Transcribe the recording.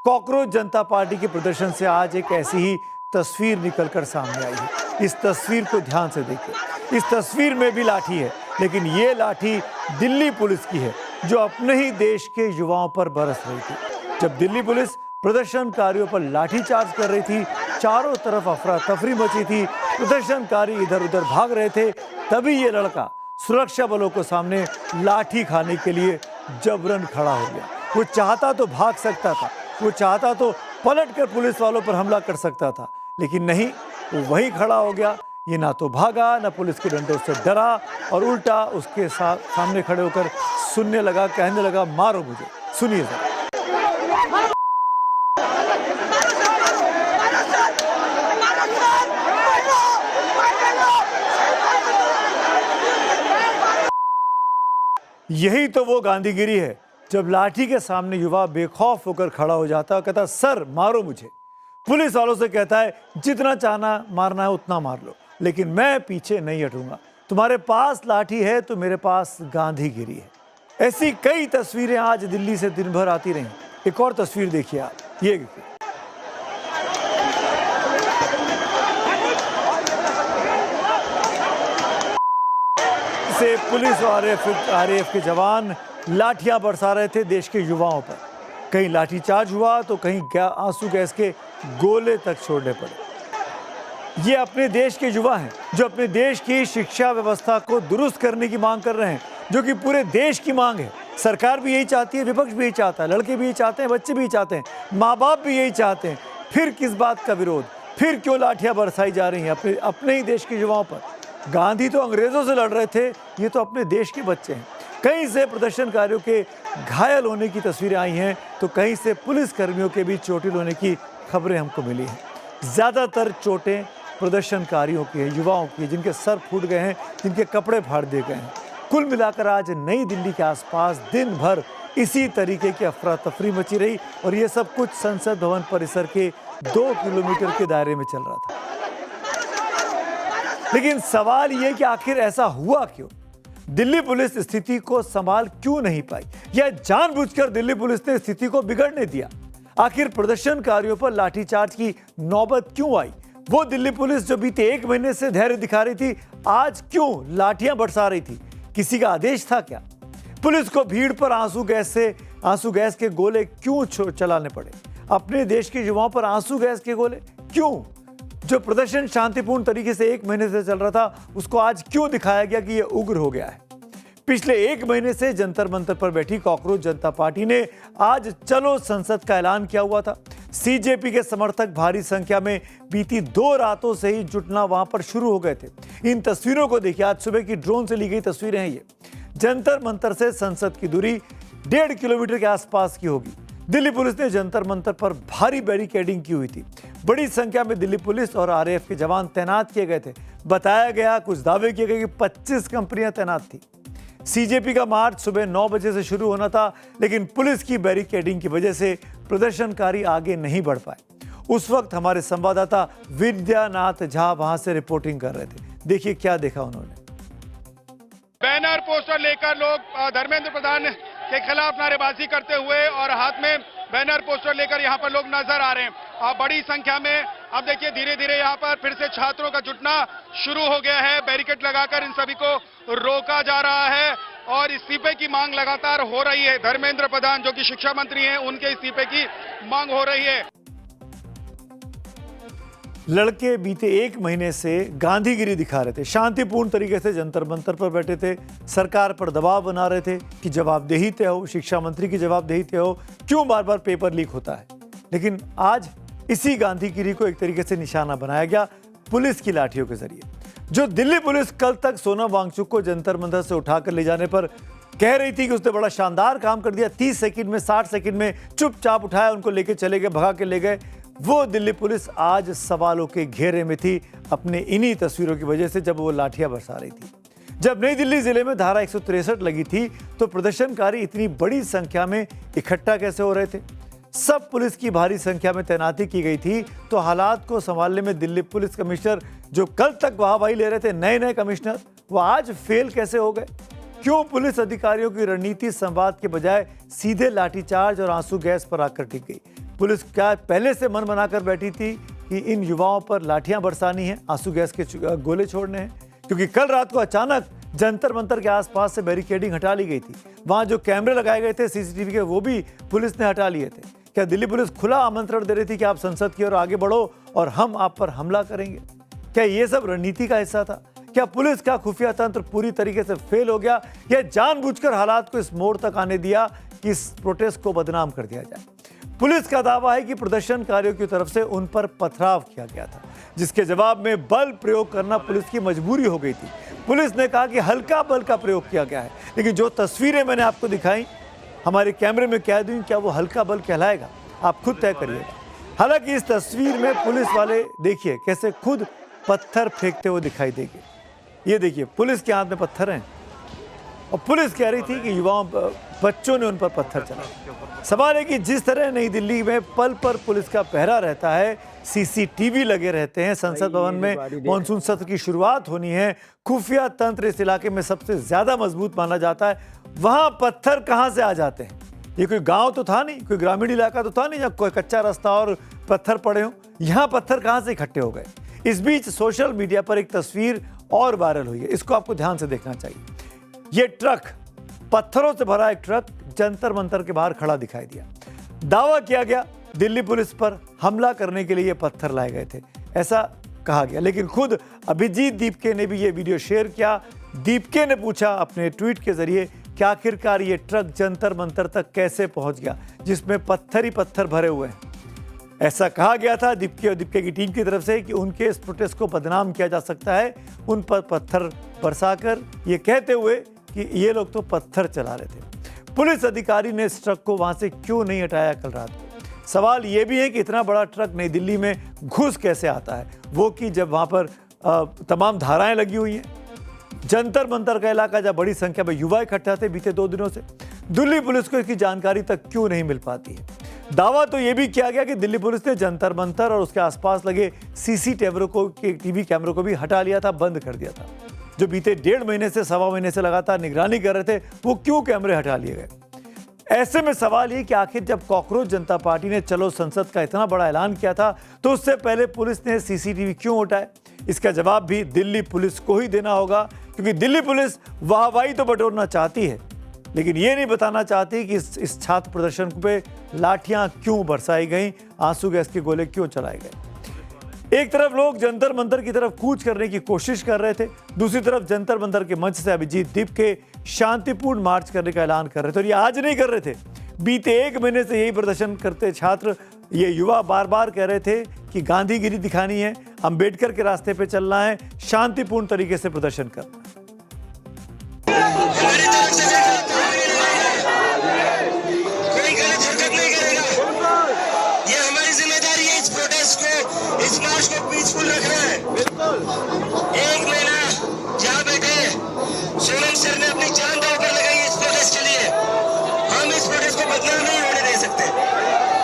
Cockroach जनता party के प्रदर्शन से आज एक ऐसी ही तस्वीर निकलकर सामने आई है। इस तस्वीर को ध्यान से देखिए। इस तस्वीर में भी लाठी है, लेकिन ये लाठी दिल्ली पुलिस की है, जो अपने ही देश के युवाओं पर बरस रही थी। जब दिल्ली पुलिस प्रदर्शनकारियों पर लाठीचार्ज कर रही थी, चारों तरफ अफरा तफरी मची थी, प्रदर्शनकारी इधर उधर भाग रहे थे, तभी ये लड़का सुरक्षा बलों को सामने लाठी खाने के लिए जबरन खड़ा हो गया। वो चाहता तो भाग सकता था, वो चाहता तो पलट कर पुलिस वालों पर हमला कर सकता था, लेकिन नहीं, वो वहीं खड़ा हो गया। ये ना तो भागा, ना पुलिस के डंडों से डरा, और उल्टा उसके सामने खड़े होकर सुनने लगा, कहने लगा, मारो मुझे। सुनिए जरा। यही तो वो गांधीगिरी है, जब लाठी के सामने युवा बेखौफ होकर खड़ा हो जाता है, कहता सर मारो मुझे। पुलिस वालों से कहता है जितना चाहना मारना है उतना मार लो, लेकिन मैं पीछे नहीं हटूंगा। तुम्हारे पास लाठी है तो मेरे पास गांधीगिरी है। ऐसी कई तस्वीरें आज दिल्ली से दिन भर आती रहीं। एक और तस्वीर देखिए आप, ये देखिए। से पुलिस और आरएएफ के जवान लाठियां बरसा रहे थे देश के युवाओं पर। कहीं लाठीचार्ज हुआ तो कहीं आंसू गैस के गोले तक छोड़ने पड़े। ये अपने देश के युवा हैं, जो अपने देश की शिक्षा व्यवस्था को दुरुस्त करने की मांग कर रहे हैं, जो कि पूरे देश की मांग है। सरकार भी यही चाहती है, विपक्ष भी यही चाहता है, लड़के भी यही चाहते हैं, बच्चे भी यही चाहते हैं, माँ बाप भी यही चाहते हैं। फिर किस बात का विरोध? फिर क्यों लाठियां बरसाई जा रही हैं अपने ही देश के युवाओं पर? गांधी तो अंग्रेजों से लड़ रहे थे, ये तो अपने देश के बच्चे हैं। कहीं से प्रदर्शनकारियों के घायल होने की तस्वीरें आई हैं, तो कहीं से पुलिस कर्मियों के भी चोटिल होने की खबरें हमको मिली हैं। ज़्यादातर चोटें प्रदर्शनकारियों की हैं, युवाओं की, जिनके सर फूट गए हैं, जिनके कपड़े फाड़ दिए गए हैं। कुल मिलाकर आज नई दिल्ली के आसपास दिन भर इसी तरीके की अफरा तफरी मची रही, और ये सब कुछ संसद भवन परिसर के 2 किलोमीटर के दायरे में चल रहा था। लेकिन सवाल ये कि आखिर ऐसा हुआ क्यों? दिल्ली पुलिस स्थिति को संभाल क्यों नहीं पाई, या जानबूझकर दिल्ली पुलिस ने स्थिति को बिगड़ने दिया? आखिर प्रदर्शनकारियों पर लाठीचार्ज की नौबत क्यों आई? वो दिल्ली पुलिस जो बीते 1 महीने से धैर्य दिखा रही थी, आज क्यों लाठियां बरसा रही थी? किसी का आदेश था क्या? पुलिस को भीड़ पर आंसू गैस के गोले क्यों चलाने पड़े? अपने देश के युवाओं पर आंसू गैस के गोले क्यों? जो प्रदर्शन शांतिपूर्ण तरीके से 1 महीने से चल रहा था, उसको आज क्यों दिखाया गया कि यह उग्र हो गया है? पिछले 1 महीने से जंतर मंतर पर बैठी कॉकरोच जनता पार्टी ने आज चलो संसद का ऐलान किया हुआ था। सीजेपी के समर्थक भारी संख्या में बीती 2 रातों से ही जुटना वहां पर शुरू हो गए थे। इन तस्वीरों को देखिए, आज सुबह की ड्रोन से ली गई तस्वीरें हैं ये। जंतर मंतर से संसद की दूरी 1.5 किलोमीटर के आसपास की होगी। दिल्ली पुलिस ने जंतर मंतर पर भारी बैरिकेडिंग की हुई थी। बड़ी संख्या में दिल्ली पुलिस और आरएएफ के जवान तैनात किए गए थे। बताया गया, कुछ दावे किए गए कि 25 कंपनियां तैनात थी। सीजेपी का मार्च सुबह 9 बजे से शुरू होना था, लेकिन पुलिस की बैरिकेडिंग की वजह से प्रदर्शनकारी आगे नहीं बढ़ पाए। उस वक्त हमारे संवाददाता विद्यानाथ झा वहां से रिपोर्टिंग कर रहे थे। देखिए क्या देखा उन्होंने। बैनर पोस्टर लेकर लोग धर्मेंद्र प्रधान के खिलाफ नारेबाजी करते हुए और हाथ में बैनर पोस्टर लेकर यहाँ पर लोग नजर आ रहे हैं। बड़ी संख्या में अब देखिए धीरे धीरे यहाँ पर फिर से छात्रों का जुटना शुरू हो गया है। बैरिकेड लगाकर इन सभी को रोका जा रहा है और इस्तीफे की मांग लगातार हो रही है। धर्मेंद्र प्रधान जो कि शिक्षा मंत्री हैं, उनके इस्तीफे की मांग हो रही है। लड़के बीते 1 महीने से गांधीगिरी दिखा रहे थे, शांतिपूर्ण तरीके से जंतर मंतर पर बैठे थे, सरकार पर दबाव बना रहे थे कि जवाबदेही तय हो, शिक्षा मंत्री की जवाबदेही तय हो, क्यों बार बार पेपर लीक होता है। लेकिन आज इसी गांधीगिरी को एक तरीके से निशाना बनाया गया पुलिस की लाठियों के जरिए। जो दिल्ली पुलिस कल तक सोनम वांगचुक को जंतर मंतर से उठाकर ले जाने पर कह रही थी कि उसने बड़ा शानदार काम कर दिया, 30 सेकंड में 60 सेकंड में चुपचाप उठाया, उनको लेके चले गए, भगा के ले गए, वो दिल्ली पुलिस आज सवालों के घेरे में थी अपने इन्हीं तस्वीरों की वजह से, जब वो लाठियां बरसा रही थी। जब नई दिल्ली जिले में धारा 163 लगी थी, तो प्रदर्शनकारी इतनी बड़ी संख्या में इकट्ठा कैसे हो रहे थे? सब पुलिस की भारी संख्या में तैनाती की गई थी, तो हालात को संभालने में दिल्ली पुलिस कमिश्नर जो कल तक वाहवाही ले रहे थे, नए कमिश्नर, वो आज फेल कैसे हो गए? क्यों पुलिस अधिकारियों की रणनीति संवाद के बजाय सीधे लाठीचार्ज और आंसू गैस पर आकर टिक गई? पुलिस क्या पहले से मन बनाकर बैठी थी कि इन युवाओं पर लाठियां बरसानी है, आंसू गैस के गोले छोड़ने हैं? क्योंकि कल रात को अचानक जंतर मंतर के आसपास से बैरिकेडिंग हटा ली गई थी। वहां जो कैमरे लगाए गए थे सीसीटीवी के, वो भी पुलिस ने हटा लिए थे। क्या दिल्ली पुलिस खुला आमंत्रण दे रही थी कि आप संसद की ओर आगे बढ़ो और हम आप पर हमला करेंगे? क्या ये सब रणनीति का हिस्सा था? क्या पुलिस का खुफिया तंत्र पूरी तरीके से फेल हो गया या जानबूझकर हालात को इस मोड़ तक आने दिया कि इस प्रोटेस्ट को बदनाम कर दिया जाए? पुलिस का दावा है कि प्रदर्शनकारियों की तरफ से उन पर पथराव किया गया था, जिसके जवाब में बल प्रयोग करना पुलिस की मजबूरी हो गई थी। पुलिस ने कहा कि हल्का बल का प्रयोग किया गया है, लेकिन जो तस्वीरें मैंने आपको दिखाई, हमारे कैमरे में कह दूं, क्या वो हल्का बल कहलाएगा? आप खुद तय करिएगा। हालांकि इस तस्वीर में पुलिस वाले देखिए कैसे खुद पत्थर फेंकते हुए दिखाई देंगे। ये देखिए, पुलिस के हाथ में पत्थर हैं और पुलिस कह रही थी कि युवाओं बच्चों ने उन पर पत्थर चलाए। सवाल है कि जिस तरह नई दिल्ली में पल पर पुलिस का पहरा रहता है, सीसीटीवी लगे रहते हैं, संसद भवन में मॉनसून सत्र की शुरुआत होनी है, खुफिया तंत्र इस इलाके में सबसे ज्यादा मजबूत माना जाता है, वहां पत्थर कहां से आ जाते हैं? ये कोई गांव तो था नहीं, कोई ग्रामीण इलाका तो था नहीं जहाँ कोई कच्चा रास्ता और पत्थर पड़े हो। यहाँ पत्थर कहां से इकट्ठे हो गए? इस बीच सोशल मीडिया पर एक तस्वीर और वायरल हुई है, इसको आपको ध्यान से देखना चाहिए। ये ट्रक, पत्थरों से भरा एक ट्रक जंतर मंतर के बाहर खड़ा दिखाई दिया। दावा किया गया दिल्ली पुलिस पर हमला करने के लिए ये पत्थर लाए गए थे, ऐसा कहा गया। लेकिन खुद अभिजीत दीपके ने भी ये वीडियो शेयर किया। दीपके ने पूछा अपने ट्वीट के जरिए कि आखिरकार ये ट्रक जंतर मंतर तक कैसे पहुंच गया, जिसमें पत्थर ही पत्थर भरे हुए हैं। ऐसा कहा गया था दीपके और दीपके की टीम की तरफ से कि उनके इस प्रोटेस्ट को बदनाम किया जा सकता है, उन पर पत्थर बरसाकर, ये कहते हुए कि ये लोग तो पत्थर चला रहे थे। पुलिस अधिकारी ने इस ट्रक को वहां से क्यों नहीं हटाया कल रात को? सवाल ये भी है कि इतना बड़ा ट्रक नई दिल्ली में घुस कैसे आता है, वो कि जब वहां पर तमाम धाराएं लगी हुई हैं। जंतर मंतर का इलाका, जब बड़ी संख्या में युवा इकट्ठा थे बीते 2 दिनों से, दिल्ली पुलिस को इसकी जानकारी तक क्यों नहीं मिल पाती है? दावा तो यह भी किया गया कि दिल्ली पुलिस ने जंतर मंतर और उसके आसपास लगे टीवी कैमरों को भी हटा लिया था, बंद कर दिया था। जो बीते 1.5 महीने से 1.25 महीने से लगातार निगरानी कर रहे थे, वो क्यों कैमरे हटा लिए गए? ऐसे में सवाल ये कि आखिर जब कॉकरोच जनता पार्टी ने चलो संसद का इतना बड़ा ऐलान किया था, तो उससे पहले पुलिस ने सीसीटीवी क्यों हटाए? इसका जवाब भी दिल्ली पुलिस को ही देना होगा, क्योंकि दिल्ली पुलिस वाहवाही तो बटोरना चाहती है, लेकिन ये नहीं बताना चाहती कि इस छात्र प्रदर्शन पे लाठियां क्यों बरसाई गई, आंसू गैस के गोले क्यों चलाए गए। एक तरफ लोग जंतर मंतर की तरफ कूच करने की कोशिश कर रहे थे, दूसरी तरफ जंतर मंतर के मंच से अभिजीत दीपके शांतिपूर्ण मार्च करने का ऐलान कर रहे थे। और ये आज नहीं कर रहे थे, बीते 1 महीने से यही प्रदर्शन करते छात्र, ये युवा बार बार कह रहे थे कि गांधीगिरी दिखानी है, अंबेडकर के रास्ते पे चलना है, शांतिपूर्ण तरीके से प्रदर्शन करना है। कोई गलत हरकत नहीं करेगा, ये हमारी जिम्मेदारी है इस प्रोटेस्ट को, इस मार्च को पीसफुल रखना है।